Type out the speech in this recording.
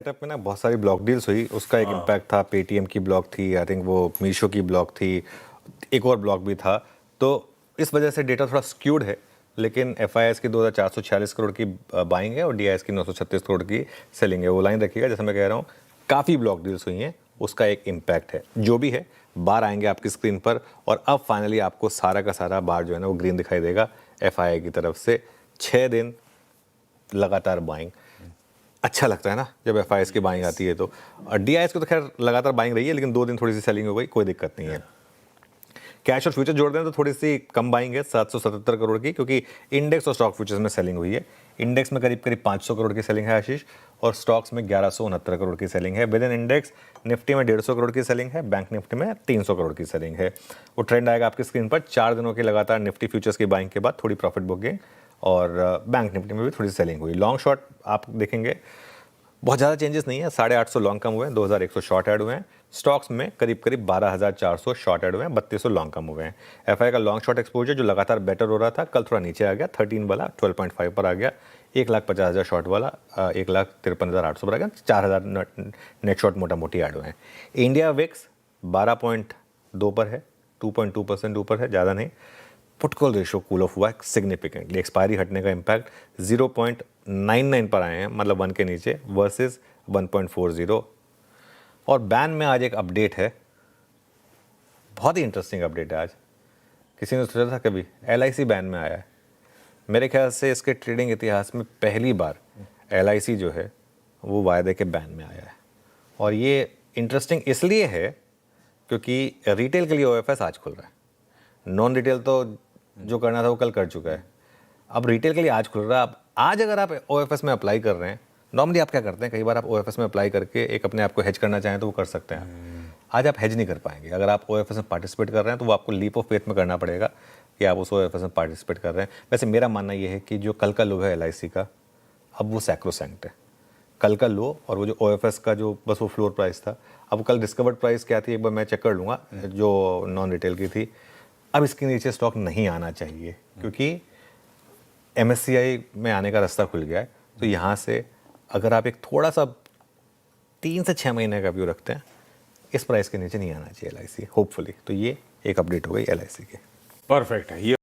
Setup में ना बहुत सारी ब्लॉक डील्स हुई, उसका एक इम्पैक्ट था। पेटीएम की ब्लॉक थी, आई थिंक वो मीशो की ब्लॉक थी, एक और ब्लॉक भी था। तो इस वजह से डेटा थोड़ा स्क्यूड है, लेकिन एफआईएस की 2446 करोड़ की बाइंग है और डीआईएस की 936 करोड़ की सेलिंग है। वो लाइन रखिएगा, जैसे मैं कह रहा हूँ काफ़ी ब्लॉक डील्स हुई हैं, उसका एक इम्पैक्ट है। जो भी है बार आएंगे आपकी स्क्रीन पर और अब फाइनली आपको सारा का सारा बार जो है ना वो ग्रीन दिखाई देगा एफआईआई की तरफ से। 6 दिन लगातार बाइंग अच्छा लगता है ना जब एफआईएस की बाइंग आती है तो। और डीआईएस को तो खैर लगातार बाइंग रही है, लेकिन 2 दिन थोड़ी सी सेलिंग हो गई, कोई दिक्कत नहीं है। कैश और फ्यूचर जोड़ दें तो थोड़ी सी कम बाइंग है 777 करोड़ की, क्योंकि इंडेक्स और स्टॉक फ्यूचर्स में सेलिंग हुई है। इंडेक्स में करीब करीब 500 करोड़ की सेलिंग है आशीष, और स्टॉक्स में 1169 करोड़ की सेलिंग है। विद इन इंडेक्स निफ्टी में 150 करोड़ की सेलिंग है, बैंक निफ्टी में 300 करोड़ की सेलिंग है। वो ट्रेंड आएगा आपकी स्क्रीन पर। 4 दिनों की लगातार निफ्टी फ्यूचर्स की बाइंग के बाद थोड़ी प्रॉफिट बुकिंग, और बैंक निफ्टी में भी थोड़ी सेलिंग हुई। लॉन्ग शॉर्ट आप देखेंगे बहुत ज़्यादा चेंजेस नहीं है। 850 लॉन्ग कम हुए हैं, 2100 शॉर्ट ऐड हुए हैं। स्टॉक्स में करीब करीब 12400 शॉर्ट ऐड हुए हैं, 3200 लॉन्ग कम हुए हैं। एफआई का लॉन्ग शॉर्ट एक्सपोजर जो लगातार बेटर हो रहा था, कल थोड़ा नीचे आ गया, 13 वाला 12.5 पर आ गया। 1,50,000 शॉर्ट वाला 1,53,800 पर आ गया। 4000 नेट शॉर्ट मोटा मोटी ऐड हुए हैं। इंडिया विक्स 12.2 पर है, 2.2% ऊपर है, ज़्यादा नहीं। Put call ratio cool off हुआ है सिग्निफिकेंटली। एक्सपायरी हटने का इम्पैक्ट 0.99 पर आए हैं, मतलब 1 के नीचे, वर्सेस 1.40। और बैन में आज एक अपडेट है, बहुत ही इंटरेस्टिंग अपडेट है आज। किसी ने सोचा था कभी एलआईसी बैन में आया है? मेरे ख्याल से इसके ट्रेडिंग इतिहास में पहली बार एलआईसी जो है वो वायदे के बैन में आया है। और ये इंटरेस्टिंग इसलिए है क्योंकि रिटेल के लिए ओएफएस आज खुल रहा है, नॉन रिटेल तो जो करना था वो कल कर चुका है। अब रिटेल के लिए आज खुल रहा है। अब आज अगर आप ओएफएस में अप्लाई कर रहे हैं, नॉर्मली आप क्या करते हैं, कई बार आप ओएफएस में अप्लाई करके एक अपने आप को हेज करना चाहें तो वो कर सकते हैं। आज आप हेज नहीं कर पाएंगे। अगर आप ओएफएस में पार्टिसिपेट कर रहे हैं तो वो आपको लीप ऑफ फेथ में करना पड़ेगा कि आप उस ओएफएस में पार्टिसिपेट कर रहे हैं। वैसे मेरा मानना ये है कि जो कल का लो है एलआईसी का, अब वो सैक्रोसैंक्ट है। कल का लो और वो जो ओएफएस का जो बस वो फ्लोर प्राइस था। अब कल डिस्कवर्ड प्राइस क्या थी एक बार मैं चेक कर लूँगा, जो नॉन रिटेल की थी। अब इसके नीचे स्टॉक नहीं आना चाहिए, क्योंकि एमएससीआई में आने का रास्ता खुल गया है। तो यहाँ से अगर आप एक थोड़ा सा 3 से 6 महीने का व्यू रखते हैं, इस प्राइस के नीचे नहीं आना चाहिए एलआईसी, होपफुली। तो ये एक अपडेट हो गई एलआईसी की। परफेक्ट है ये।